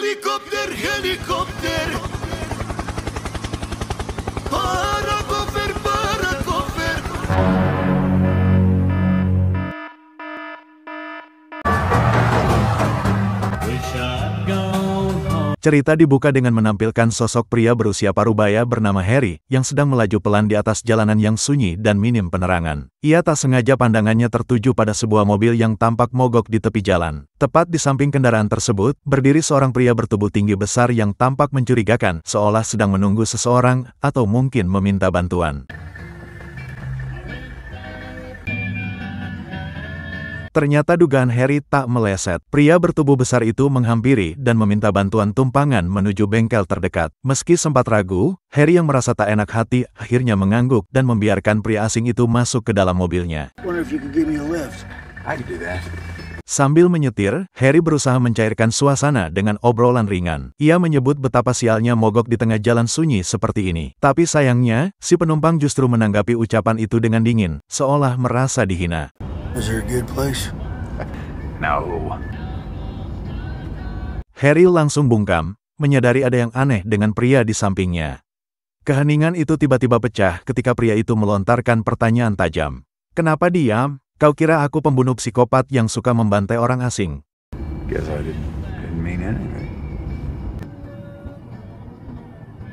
Helikopter, helikopter. Para cover, para cover. Cerita dibuka dengan menampilkan sosok pria berusia parubaya bernama Harry yang sedang melaju pelan di atas jalanan yang sunyi dan minim penerangan. Ia tak sengaja pandangannya tertuju pada sebuah mobil yang tampak mogok di tepi jalan. Tepat di samping kendaraan tersebut, berdiri seorang pria bertubuh tinggi besar yang tampak mencurigakan, seolah sedang menunggu seseorang atau mungkin meminta bantuan. Ternyata dugaan Harry tak meleset. Pria bertubuh besar itu menghampiri dan meminta bantuan tumpangan menuju bengkel terdekat. Meski sempat ragu, Harry yang merasa tak enak hati akhirnya mengangguk dan membiarkan pria asing itu masuk ke dalam mobilnya. Sambil menyetir, Harry berusaha mencairkan suasana dengan obrolan ringan. Ia menyebut betapa sialnya mogok di tengah jalan sunyi seperti ini. Tapi sayangnya, si penumpang justru menanggapi ucapan itu dengan dingin, seolah merasa dihina. Is there a good place? No. Harry langsung bungkam, menyadari ada yang aneh dengan pria di sampingnya. Keheningan itu tiba-tiba pecah ketika pria itu melontarkan pertanyaan tajam. Kenapa diam? Kau kira aku pembunuh psikopat yang suka membantai orang asing? Guess I didn't mean anything.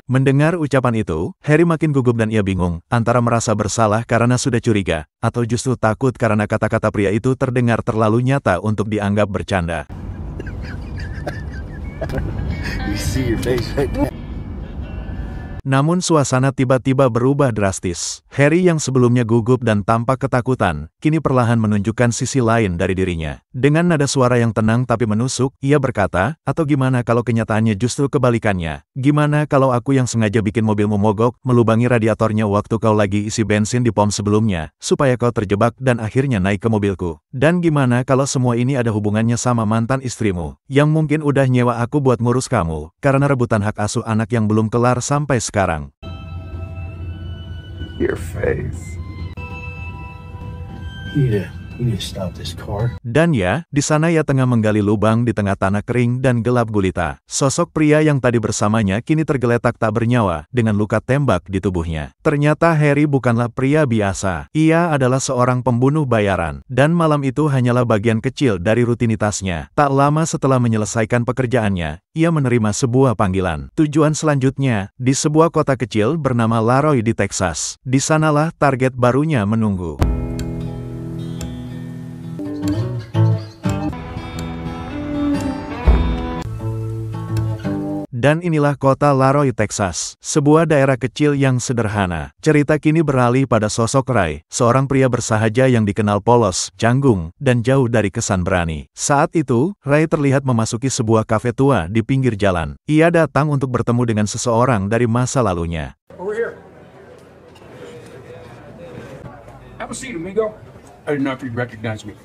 Mendengar ucapan itu, Harry makin gugup dan ia bingung, antara merasa bersalah karena sudah curiga, atau justru takut karena kata-kata pria itu terdengar terlalu nyata untuk dianggap bercanda. You see your face right now. Namun suasana tiba-tiba berubah drastis. Harry yang sebelumnya gugup dan tampak ketakutan, kini perlahan menunjukkan sisi lain dari dirinya. Dengan nada suara yang tenang tapi menusuk, ia berkata, atau gimana kalau kenyataannya justru kebalikannya? Gimana kalau aku yang sengaja bikin mobilmu mogok, melubangi radiatornya waktu kau lagi isi bensin di pom sebelumnya, supaya kau terjebak dan akhirnya naik ke mobilku? Dan gimana kalau semua ini ada hubungannya sama mantan istrimu, yang mungkin udah nyewa aku buat ngurus kamu, karena rebutan hak asuh anak yang belum kelar sampai sekarang? Your face. You need to stop this car. Dan ya, di sana ia tengah menggali lubang di tengah tanah kering dan gelap gulita. Sosok pria yang tadi bersamanya kini tergeletak tak bernyawa, dengan luka tembak di tubuhnya. Ternyata Harry bukanlah pria biasa. Ia adalah seorang pembunuh bayaran. Dan malam itu hanyalah bagian kecil dari rutinitasnya. Tak lama setelah menyelesaikan pekerjaannya, ia menerima sebuah panggilan. Tujuan selanjutnya, di sebuah kota kecil bernama Laroy di Texas. Di sanalah target barunya menunggu. Dan inilah kota Laroy, Texas, sebuah daerah kecil yang sederhana. Cerita kini beralih pada sosok Ray, seorang pria bersahaja yang dikenal polos, canggung, dan jauh dari kesan berani. Saat itu, Ray terlihat memasuki sebuah kafe tua di pinggir jalan. Ia datang untuk bertemu dengan seseorang dari masa lalunya. Over here. Have a seat, amigo. I didn't know if you'd recognize me.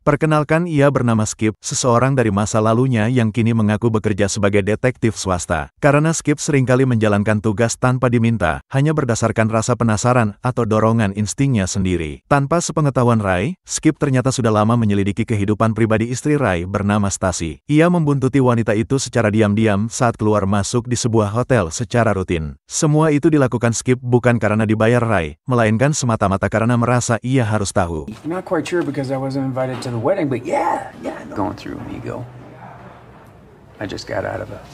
Perkenalkan, ia bernama Skip, seseorang dari masa lalunya yang kini mengaku bekerja sebagai detektif swasta. Karena Skip seringkali menjalankan tugas tanpa diminta, hanya berdasarkan rasa penasaran atau dorongan instingnya sendiri. Tanpa sepengetahuan Ray, Skip ternyata sudah lama menyelidiki kehidupan pribadi istri Ray bernama Stacy. Ia membuntuti wanita itu secara diam-diam saat keluar masuk di sebuah hotel secara rutin. Semua itu dilakukan Skip bukan karena dibayar Ray, melainkan semata-mata karena merasa ia harus tahu. I'm not quite sure because I wasn't invited to the wedding, but yeah, Going through amigo. I just got out of it.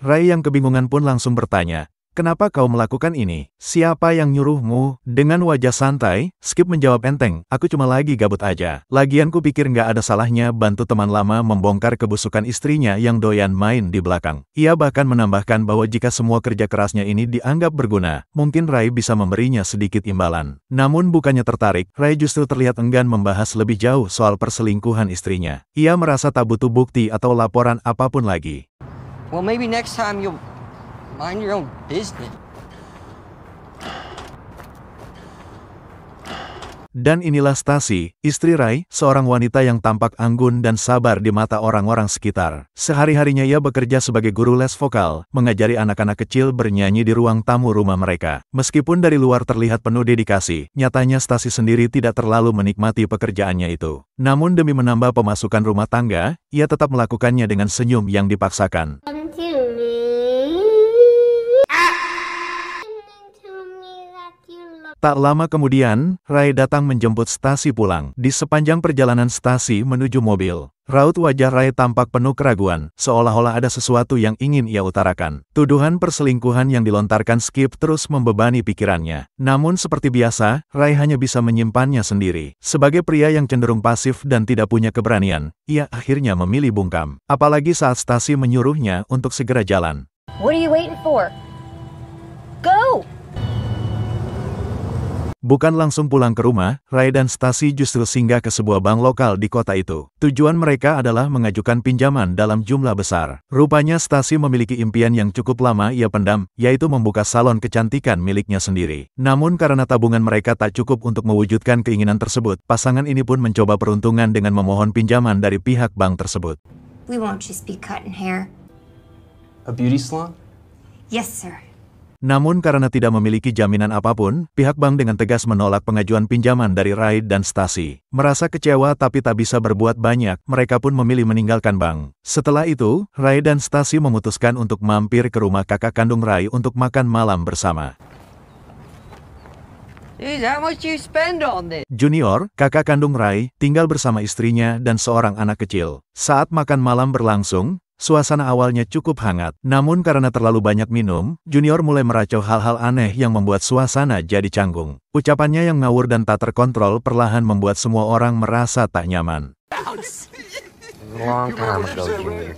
Ray yang kebingungan pun langsung bertanya, kenapa kau melakukan ini? Siapa yang nyuruhmu? Dengan wajah santai, Skip menjawab enteng, aku cuma lagi gabut aja. Lagian ku pikir nggak ada salahnya bantu teman lama membongkar kebusukan istrinya yang doyan main di belakang. Ia bahkan menambahkan bahwa jika semua kerja kerasnya ini dianggap berguna, mungkin Ray bisa memberinya sedikit imbalan. Namun bukannya tertarik, Ray justru terlihat enggan membahas lebih jauh soal perselingkuhan istrinya. Ia merasa tak butuh bukti atau laporan apapun lagi. Well, maybe next time you'll mind your own business. Dan inilah Stasi, istri Ray, seorang wanita yang tampak anggun dan sabar di mata orang-orang sekitar. Sehari-harinya ia bekerja sebagai guru les vokal, mengajari anak-anak kecil bernyanyi di ruang tamu rumah mereka. Meskipun dari luar terlihat penuh dedikasi, nyatanya Stasi sendiri tidak terlalu menikmati pekerjaannya itu. Namun demi menambah pemasukan rumah tangga, ia tetap melakukannya dengan senyum yang dipaksakan. Tak lama kemudian, Ray datang menjemput Stasi pulang. Di sepanjang perjalanan Stasi menuju mobil, raut wajah Ray tampak penuh keraguan, seolah-olah ada sesuatu yang ingin ia utarakan. Tuduhan perselingkuhan yang dilontarkan Skip terus membebani pikirannya. Namun seperti biasa, Ray hanya bisa menyimpannya sendiri. Sebagai pria yang cenderung pasif dan tidak punya keberanian, ia akhirnya memilih bungkam. Apalagi saat Stasi menyuruhnya untuk segera jalan. What are you waiting for? Go! Bukan langsung pulang ke rumah, Ray dan Stasi justru singgah ke sebuah bank lokal di kota itu. Tujuan mereka adalah mengajukan pinjaman dalam jumlah besar. Rupanya Stasi memiliki impian yang cukup lama ia pendam, yaitu membuka salon kecantikan miliknya sendiri. Namun karena tabungan mereka tak cukup untuk mewujudkan keinginan tersebut, pasangan ini pun mencoba peruntungan dengan memohon pinjaman dari pihak bank tersebut. We won't just be cutting hair. A beauty salon? Yes, sir. Namun karena tidak memiliki jaminan apapun, pihak bank dengan tegas menolak pengajuan pinjaman dari Ray dan Stasi. Merasa kecewa tapi tak bisa berbuat banyak, mereka pun memilih meninggalkan bank. Setelah itu, Ray dan Stasi memutuskan untuk mampir ke rumah kakak kandung Ray untuk makan malam bersama. Dude, how much you spend on this? Junior, kakak kandung Ray, tinggal bersama istrinya dan seorang anak kecil. Saat makan malam berlangsung, suasana awalnya cukup hangat. Namun karena terlalu banyak minum, Junior mulai meracau hal-hal aneh yang membuat suasana jadi canggung. Ucapannya yang ngawur dan tak terkontrol perlahan membuat semua orang merasa tak nyaman. Long time ago, Junior.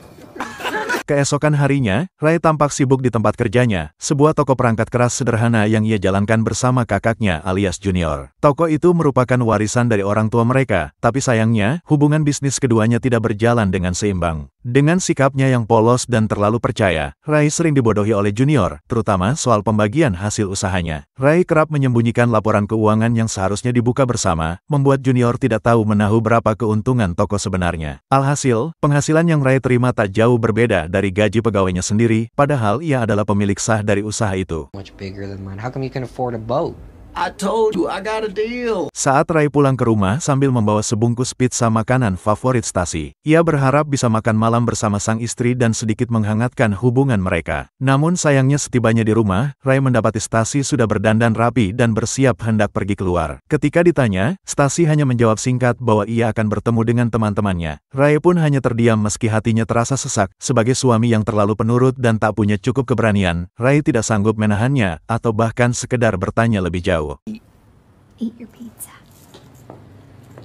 Keesokan harinya, Ray tampak sibuk di tempat kerjanya, sebuah toko perangkat keras sederhana yang ia jalankan bersama kakaknya alias Junior. Toko itu merupakan warisan dari orang tua mereka, tapi sayangnya, hubungan bisnis keduanya tidak berjalan dengan seimbang. Dengan sikapnya yang polos dan terlalu percaya, Ray sering dibodohi oleh Junior, terutama soal pembagian hasil usahanya. Ray kerap menyembunyikan laporan keuangan yang seharusnya dibuka bersama, membuat Junior tidak tahu menahu berapa keuntungan toko sebenarnya. Alhasil, penghasilan yang Ray terima tak jauh berbeda dari gaji pegawainya sendiri, padahal ia adalah pemilik sah dari usaha itu. Much bigger than mine. How come you can afford a boat? I told you I got a deal. Saat Ray pulang ke rumah sambil membawa sebungkus pizza makanan favorit Stasi, ia berharap bisa makan malam bersama sang istri dan sedikit menghangatkan hubungan mereka. Namun sayangnya setibanya di rumah, Ray mendapati Stasi sudah berdandan rapi dan bersiap hendak pergi keluar. Ketika ditanya, Stasi hanya menjawab singkat bahwa ia akan bertemu dengan teman-temannya. Ray pun hanya terdiam meski hatinya terasa sesak. Sebagai suami yang terlalu penurut dan tak punya cukup keberanian, Ray tidak sanggup menahannya atau bahkan sekedar bertanya lebih jauh. Eat your pizza.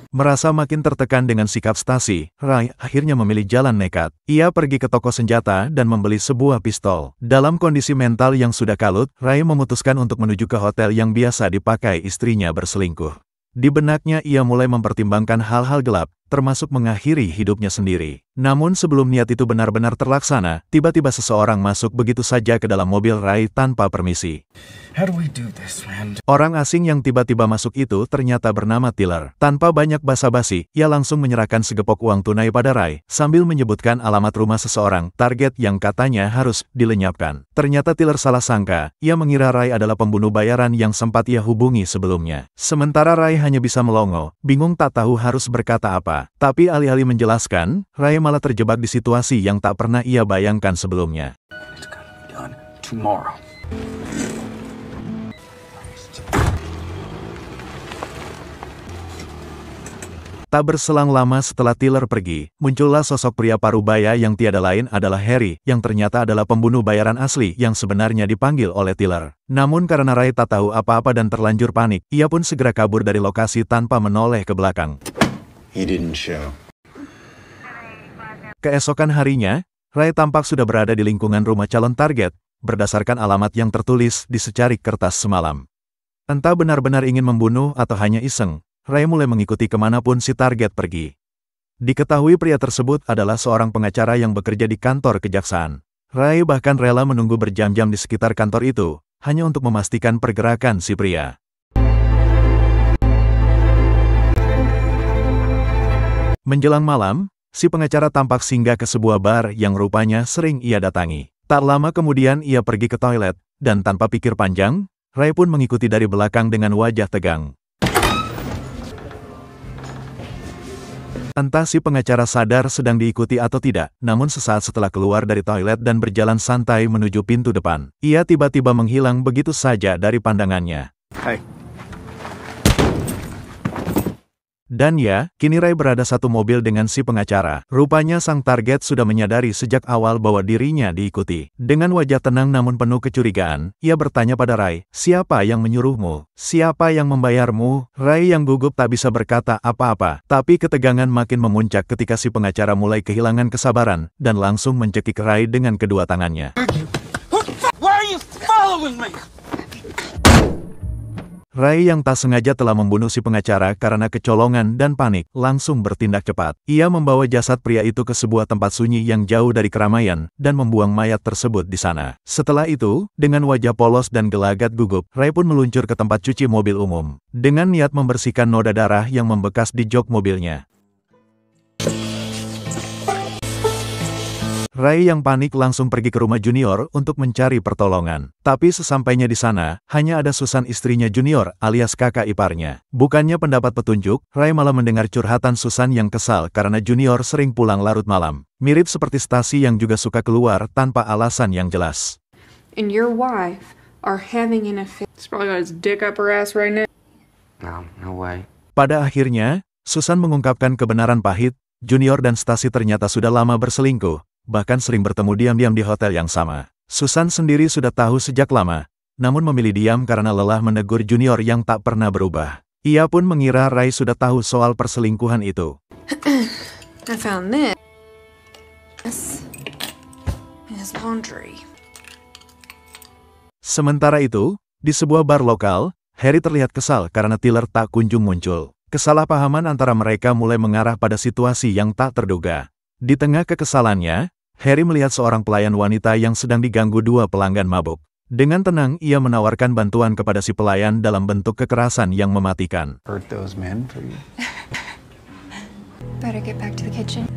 Merasa makin tertekan dengan sikap Stasi, Ray akhirnya memilih jalan nekat. Ia pergi ke toko senjata dan membeli sebuah pistol. Dalam kondisi mental yang sudah kalut, Ray memutuskan untuk menuju ke hotel yang biasa dipakai istrinya berselingkuh. Di benaknya ia mulai mempertimbangkan hal-hal gelap, termasuk mengakhiri hidupnya sendiri. Namun sebelum niat itu benar-benar terlaksana, tiba-tiba seseorang masuk begitu saja ke dalam mobil Ray tanpa permisi. How do we do this, man? Orang asing yang tiba-tiba masuk itu ternyata bernama Tiller. Tanpa banyak basa-basi, ia langsung menyerahkan segepok uang tunai pada Ray, sambil menyebutkan alamat rumah seseorang, target yang katanya harus dilenyapkan. Ternyata Tiller salah sangka, ia mengira Ray adalah pembunuh bayaran yang sempat ia hubungi sebelumnya. Sementara Ray hanya bisa melongo, bingung tak tahu harus berkata apa. Tapi alih-alih menjelaskan, Ray malah terjebak di situasi yang tak pernah ia bayangkan sebelumnya. It's gonna be done tomorrow. Tak berselang lama setelah Tiller pergi, muncullah sosok pria parubaya yang tiada lain adalah Harry, yang ternyata adalah pembunuh bayaran asli yang sebenarnya dipanggil oleh Tiller. Namun karena Ray tak tahu apa-apa dan terlanjur panik, ia pun segera kabur dari lokasi tanpa menoleh ke belakang. He didn't show. Keesokan harinya, Ray tampak sudah berada di lingkungan rumah calon target, berdasarkan alamat yang tertulis di secarik kertas semalam. Entah benar-benar ingin membunuh atau hanya iseng, Ray mulai mengikuti kemanapun si target pergi. Diketahui pria tersebut adalah seorang pengacara yang bekerja di kantor kejaksaan. Ray bahkan rela menunggu berjam-jam di sekitar kantor itu, hanya untuk memastikan pergerakan si pria. Menjelang malam, si pengacara tampak singgah ke sebuah bar yang rupanya sering ia datangi. Tak lama kemudian ia pergi ke toilet, dan tanpa pikir panjang, Ray pun mengikuti dari belakang dengan wajah tegang. Entah si pengacara sadar sedang diikuti atau tidak, namun sesaat setelah keluar dari toilet dan berjalan santai menuju pintu depan, ia tiba-tiba menghilang begitu saja dari pandangannya. Hey. Dan ya, kini Ray berada satu mobil dengan si pengacara. Rupanya sang target sudah menyadari sejak awal bahwa dirinya diikuti. Dengan wajah tenang namun penuh kecurigaan, ia bertanya pada Ray, "Siapa yang menyuruhmu? Siapa yang membayarmu?" Ray yang gugup tak bisa berkata apa-apa, tapi ketegangan makin memuncak ketika si pengacara mulai kehilangan kesabaran, dan langsung mencekik Ray dengan kedua tangannya. Why are you following me? Ray yang tak sengaja telah membunuh si pengacara karena kecolongan dan panik, langsung bertindak cepat. Ia membawa jasad pria itu ke sebuah tempat sunyi yang jauh dari keramaian, dan membuang mayat tersebut di sana. Setelah itu, dengan wajah polos dan gelagat gugup, Ray pun meluncur ke tempat cuci mobil umum, dengan niat membersihkan noda darah yang membekas di jok mobilnya. Ray yang panik langsung pergi ke rumah Junior untuk mencari pertolongan. Tapi sesampainya di sana, hanya ada Susan istrinya Junior alias kakak iparnya. Bukannya pendapat petunjuk, Ray malah mendengar curhatan Susan yang kesal karena Junior sering pulang larut malam. Mirip seperti Stasi yang juga suka keluar tanpa alasan yang jelas. And your wife are having an affair. He's probably got his dick up her ass right now. No way. Pada akhirnya, Susan mengungkapkan kebenaran pahit, Junior dan Stasi ternyata sudah lama berselingkuh. Bahkan sering bertemu diam-diam di hotel yang sama. Susan sendiri sudah tahu sejak lama, namun memilih diam karena lelah menegur Junior yang tak pernah berubah. Ia pun mengira Ray sudah tahu soal perselingkuhan itu. I found this in his laundry. Sementara itu, di sebuah bar lokal, Harry terlihat kesal karena Tiller tak kunjung muncul. Kesalahpahaman antara mereka mulai mengarah pada situasi yang tak terduga. Di tengah kekesalannya, Harry melihat seorang pelayan wanita yang sedang diganggu dua pelanggan mabuk. Dengan tenang, ia menawarkan bantuan kepada si pelayan dalam bentuk kekerasan yang mematikan. Hurt those men for you. Better get back to the kitchen.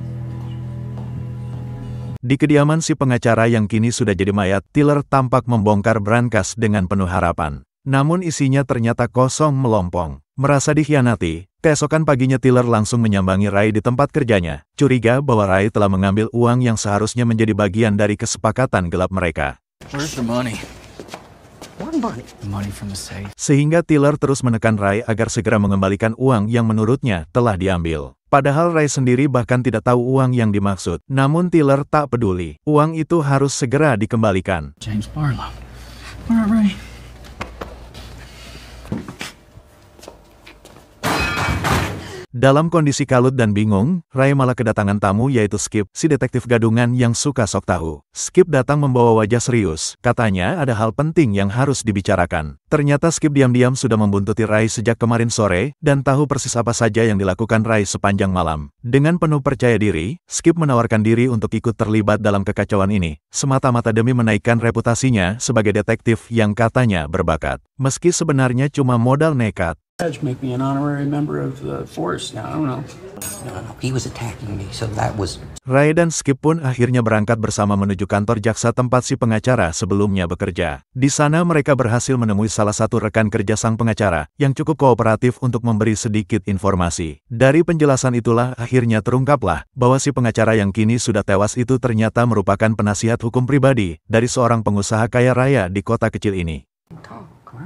Di kediaman si pengacara yang kini sudah jadi mayat, Tiller tampak membongkar brankas dengan penuh harapan. Namun isinya ternyata kosong melompong. Merasa dikhianati, keesokan paginya Tiller langsung menyambangi Ray di tempat kerjanya. Curiga bahwa Ray telah mengambil uang yang seharusnya menjadi bagian dari kesepakatan gelap mereka. Where's the money? What money? The money from the safe. Sehingga Tiller terus menekan Ray agar segera mengembalikan uang yang menurutnya telah diambil. Padahal Ray sendiri bahkan tidak tahu uang yang dimaksud. Namun Tiller tak peduli. Uang itu harus segera dikembalikan. James Barlow. Where are Ray? Dalam kondisi kalut dan bingung, Ray malah kedatangan tamu yaitu Skip, si detektif gadungan yang suka sok tahu. Skip datang membawa wajah serius, katanya ada hal penting yang harus dibicarakan. Ternyata Skip diam-diam sudah membuntuti Ray sejak kemarin sore, dan tahu persis apa saja yang dilakukan Ray sepanjang malam. Dengan penuh percaya diri, Skip menawarkan diri untuk ikut terlibat dalam kekacauan ini, semata-mata demi menaikkan reputasinya sebagai detektif yang katanya berbakat. Meski sebenarnya cuma modal nekat. Make me an honorary member of the force. Now, I don't know. No, he was attacking me, so that was... Ray dan Skip pun akhirnya berangkat bersama menuju kantor jaksa tempat si pengacara sebelumnya bekerja. Di sana mereka berhasil menemui salah satu rekan kerja sang pengacara, yang cukup kooperatif untuk memberi sedikit informasi. Dari penjelasan itulah akhirnya terungkaplah, bahwa si pengacara yang kini sudah tewas itu ternyata merupakan penasihat hukum pribadi, dari seorang pengusaha kaya raya di kota kecil ini.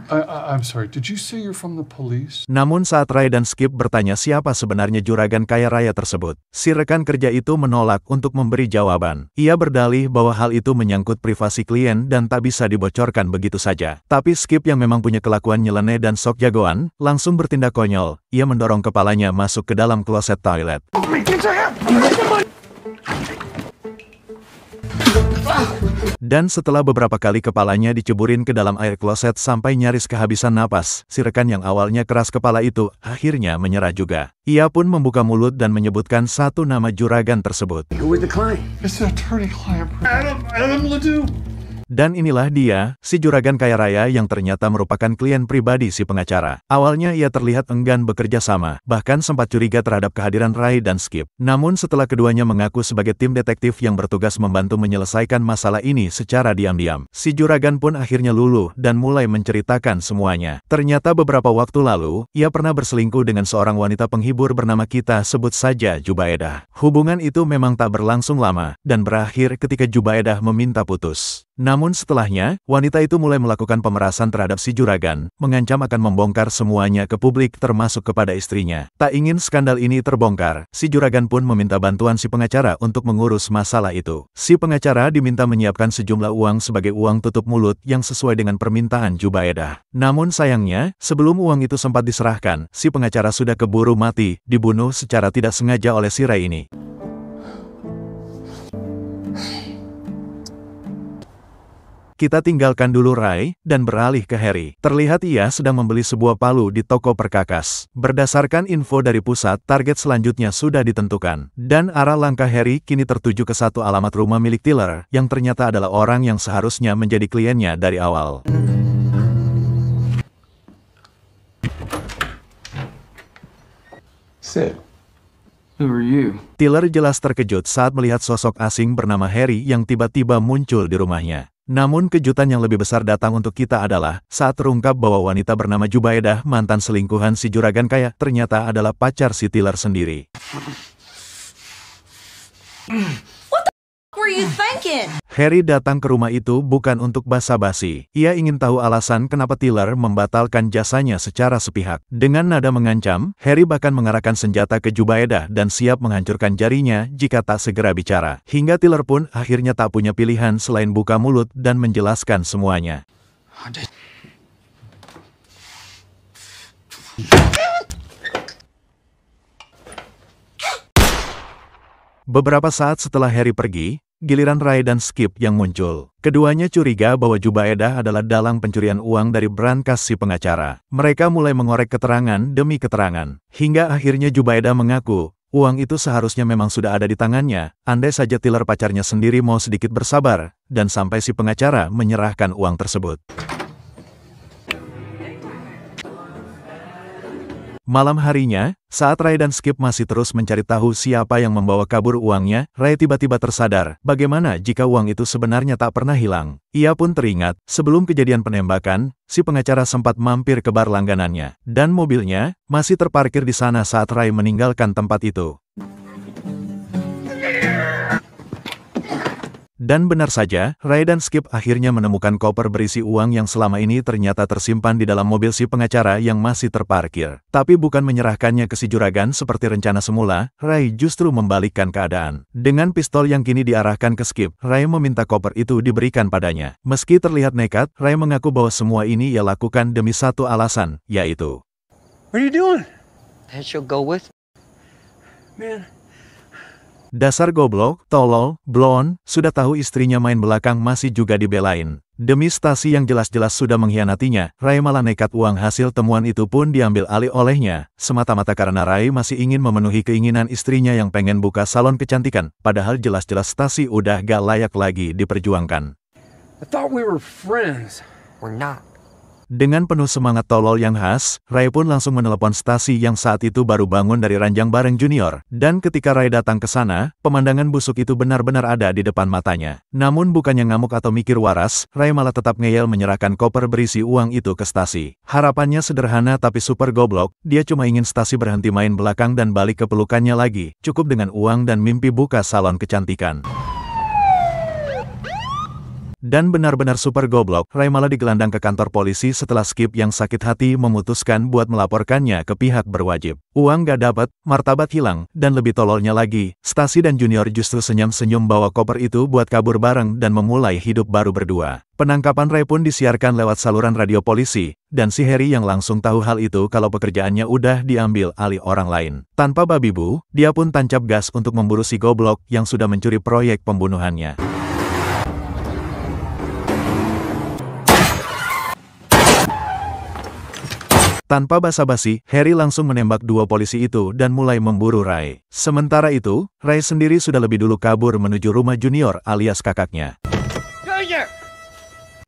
I'm sorry, did you say you're from the police? Namun saat Ray dan Skip bertanya siapa sebenarnya juragan kaya raya tersebut, si rekan kerja itu menolak untuk memberi jawaban. Ia berdalih bahwa hal itu menyangkut privasi klien dan tak bisa dibocorkan begitu saja. Tapi Skip yang memang punya kelakuan nyeleneh dan sok jagoan, langsung bertindak konyol. Ia mendorong kepalanya masuk ke dalam kloset toilet. Dan setelah beberapa kali kepalanya diceburin ke dalam air kloset sampai nyaris kehabisan napas, si rekan yang awalnya keras kepala itu akhirnya menyerah juga. Ia pun membuka mulut dan menyebutkan satu nama juragan tersebut. Who was the client? It's an attorney-client. Adam Ledoux. Dan inilah dia, si juragan kaya raya yang ternyata merupakan klien pribadi si pengacara. Awalnya ia terlihat enggan bekerja sama, bahkan sempat curiga terhadap kehadiran Ray dan Skip. Namun setelah keduanya mengaku sebagai tim detektif yang bertugas membantu menyelesaikan masalah ini secara diam-diam, si juragan pun akhirnya luluh dan mulai menceritakan semuanya. Ternyata beberapa waktu lalu, ia pernah berselingkuh dengan seorang wanita penghibur bernama kita sebut saja Jubaedah. Hubungan itu memang tak berlangsung lama, dan berakhir ketika Jubaedah meminta putus. Namun setelahnya, wanita itu mulai melakukan pemerasan terhadap si juragan, mengancam akan membongkar semuanya ke publik termasuk kepada istrinya. Tak ingin skandal ini terbongkar, si juragan pun meminta bantuan si pengacara untuk mengurus masalah itu. Si pengacara diminta menyiapkan sejumlah uang sebagai uang tutup mulut yang sesuai dengan permintaan Jubaedah. Namun sayangnya, sebelum uang itu sempat diserahkan, si pengacara sudah keburu mati, dibunuh secara tidak sengaja oleh si Ray ini. Kita tinggalkan dulu Ray, dan beralih ke Harry. Terlihat ia sedang membeli sebuah palu di toko perkakas. Berdasarkan info dari pusat, target selanjutnya sudah ditentukan. Dan arah langkah Harry kini tertuju ke satu alamat rumah milik Tiller, yang ternyata adalah orang yang seharusnya menjadi kliennya dari awal. Sid, who are you? Tiller jelas terkejut saat melihat sosok asing bernama Harry yang tiba-tiba muncul di rumahnya. Namun kejutan yang lebih besar datang untuk kita adalah saat terungkap bahwa wanita bernama Jubaedah, mantan selingkuhan si juragan kaya, ternyata adalah pacar si Tiller sendiri. What the f were you thinking? Harry datang ke rumah itu bukan untuk basa-basi. Ia ingin tahu alasan kenapa Tiller membatalkan jasanya secara sepihak. Dengan nada mengancam, Harry bahkan mengarahkan senjata ke Jubaedah dan siap menghancurkan jarinya jika tak segera bicara. Hingga Tiller pun akhirnya tak punya pilihan selain buka mulut dan menjelaskan semuanya. Beberapa saat setelah Harry pergi, giliran Ray dan Skip yang muncul. Keduanya curiga bahwa Jubaedah adalah dalang pencurian uang dari brankas si pengacara. Mereka mulai mengorek keterangan demi keterangan. Hingga akhirnya Jubaedah mengaku, uang itu seharusnya memang sudah ada di tangannya, andai saja Tiller pacarnya sendiri mau sedikit bersabar, dan sampai si pengacara menyerahkan uang tersebut. Malam harinya, saat Ray dan Skip masih terus mencari tahu siapa yang membawa kabur uangnya, Ray tiba-tiba tersadar, bagaimana jika uang itu sebenarnya tak pernah hilang. Ia pun teringat, sebelum kejadian penembakan, si pengacara sempat mampir ke bar langganannya, dan mobilnya masih terparkir di sana saat Ray meninggalkan tempat itu. Dan benar saja, Ray dan Skip akhirnya menemukan koper berisi uang yang selama ini ternyata tersimpan di dalam mobil si pengacara yang masih terparkir. Tapi bukan menyerahkannya ke si juragan seperti rencana semula, Ray justru membalikkan keadaan. Dengan pistol yang kini diarahkan ke Skip, Ray meminta koper itu diberikan padanya. Meski terlihat nekat, Ray mengaku bahwa semua ini ia lakukan demi satu alasan, yaitu... What are you doing? That she'll go with. Man. Dasar goblok, tolol, blon, sudah tahu istrinya main belakang masih juga dibelain. Demi Stasi yang jelas-jelas sudah mengkhianatinya, Ray malah nekat uang hasil temuan itu pun diambil alih olehnya, semata-mata karena Ray masih ingin memenuhi keinginan istrinya yang pengen buka salon kecantikan, padahal jelas-jelas Stasi udah gak layak lagi diperjuangkan. I thought we were friends. We're not. Dengan penuh semangat tolol yang khas, Ray pun langsung menelepon Stasi yang saat itu baru bangun dari ranjang bareng Junior. Dan ketika Ray datang ke sana, pemandangan busuk itu benar-benar ada di depan matanya. Namun bukannya ngamuk atau mikir waras, Ray malah tetap ngeyel menyerahkan koper berisi uang itu ke Stasi. Harapannya sederhana tapi super goblok, dia cuma ingin Stasi berhenti main belakang dan balik ke pelukannya lagi, cukup dengan uang dan mimpi buka salon kecantikan. Dan benar-benar super goblok, Ray malah digelandang ke kantor polisi setelah Skip yang sakit hati memutuskan buat melaporkannya ke pihak berwajib. Uang gak dapat, martabat hilang, dan lebih tololnya lagi, Stasi dan Junior justru senyum-senyum bawa koper itu buat kabur bareng dan memulai hidup baru berdua. Penangkapan Ray pun disiarkan lewat saluran radio polisi, dan si Harry yang langsung tahu hal itu kalau pekerjaannya udah diambil alih orang lain. Tanpa babi bu, dia pun tancap gas untuk memburu si goblok yang sudah mencuri proyek pembunuhannya. Tanpa basa-basi, Harry langsung menembak dua polisi itu dan mulai memburu Ray. Sementara itu, Ray sendiri sudah lebih dulu kabur menuju rumah Junior alias kakaknya. Junior!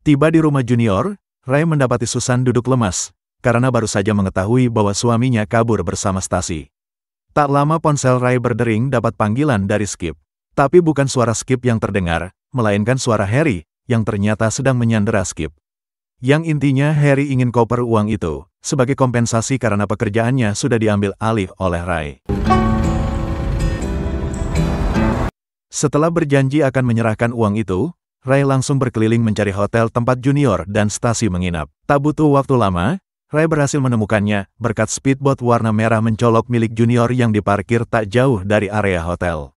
Tiba di rumah Junior, Ray mendapati Susan duduk lemas, karena baru saja mengetahui bahwa suaminya kabur bersama Stacy. Tak lama ponsel Ray berdering dapat panggilan dari Skip. Tapi bukan suara Skip yang terdengar, melainkan suara Harry, yang ternyata sedang menyandera Skip. Yang intinya Harry ingin koper uang itu, sebagai kompensasi karena pekerjaannya sudah diambil alih oleh Ray. Setelah berjanji akan menyerahkan uang itu, Ray langsung berkeliling mencari hotel tempat Junior dan Stacy menginap. Tak butuh waktu lama, Ray berhasil menemukannya berkat speedboat warna merah mencolok milik Junior yang diparkir tak jauh dari area hotel.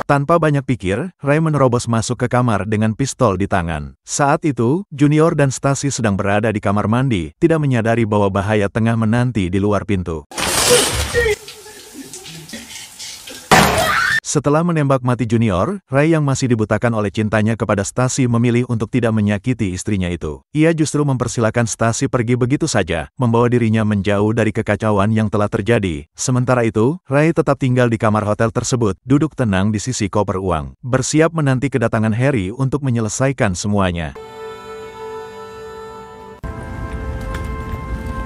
Tanpa banyak pikir, Ray menerobos masuk ke kamar dengan pistol di tangan. Saat itu, Junior dan Stacy sedang berada di kamar mandi, tidak menyadari bahwa bahaya tengah menanti di luar pintu. Setelah menembak mati Junior, Ray yang masih dibutakan oleh cintanya kepada Stacy memilih untuk tidak menyakiti istrinya itu. Ia justru mempersilahkan Stacy pergi begitu saja, membawa dirinya menjauh dari kekacauan yang telah terjadi. Sementara itu, Ray tetap tinggal di kamar hotel tersebut, duduk tenang di sisi koper uang, bersiap menanti kedatangan Harry untuk menyelesaikan semuanya.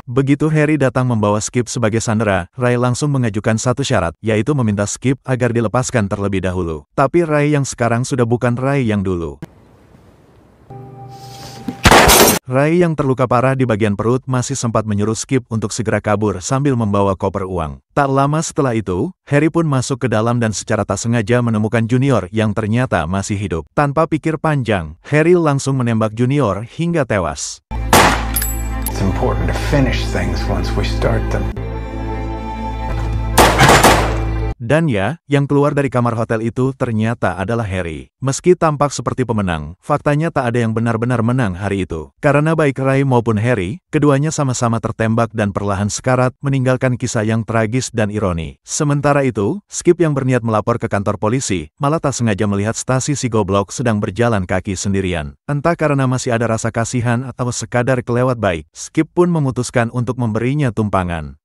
Begitu Harry datang membawa Skip sebagai sandera, Ray langsung mengajukan satu syarat, yaitu meminta Skip agar dilepaskan terlebih dahulu. Tapi Ray yang sekarang sudah bukan Ray yang dulu. Ray yang terluka parah di bagian perut masih sempat menyuruh Skip untuk segera kabur sambil membawa koper uang. Tak lama setelah itu, Harry pun masuk ke dalam dan secara tak sengaja menemukan Junior yang ternyata masih hidup. Tanpa pikir panjang, Harry langsung menembak Junior hingga tewas. It's important to finish things once we start them. Dan ya, yang keluar dari kamar hotel itu ternyata adalah Harry. Meski tampak seperti pemenang, faktanya tak ada yang benar-benar menang hari itu. Karena baik Ray maupun Harry, keduanya sama-sama tertembak dan perlahan sekarat, meninggalkan kisah yang tragis dan ironi. Sementara itu, Skip yang berniat melapor ke kantor polisi, malah tak sengaja melihat Stacy si goblok sedang berjalan kaki sendirian. Entah karena masih ada rasa kasihan atau sekadar kelewat baik, Skip pun memutuskan untuk memberinya tumpangan.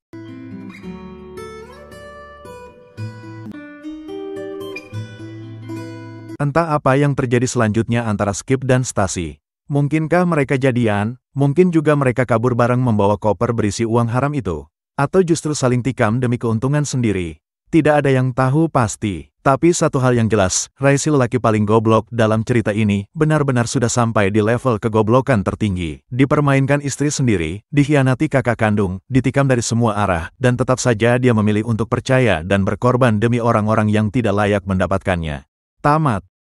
Entah apa yang terjadi selanjutnya antara Skip dan Stacy. Mungkinkah mereka jadian? Mungkin juga mereka kabur bareng membawa koper berisi uang haram itu. Atau justru saling tikam demi keuntungan sendiri. Tidak ada yang tahu pasti. Tapi satu hal yang jelas, Ray si lelaki paling goblok dalam cerita ini, benar-benar sudah sampai di level kegoblokan tertinggi. Dipermainkan istri sendiri, dikhianati kakak kandung, ditikam dari semua arah, dan tetap saja dia memilih untuk percaya dan berkorban demi orang-orang yang tidak layak mendapatkannya. Tamat.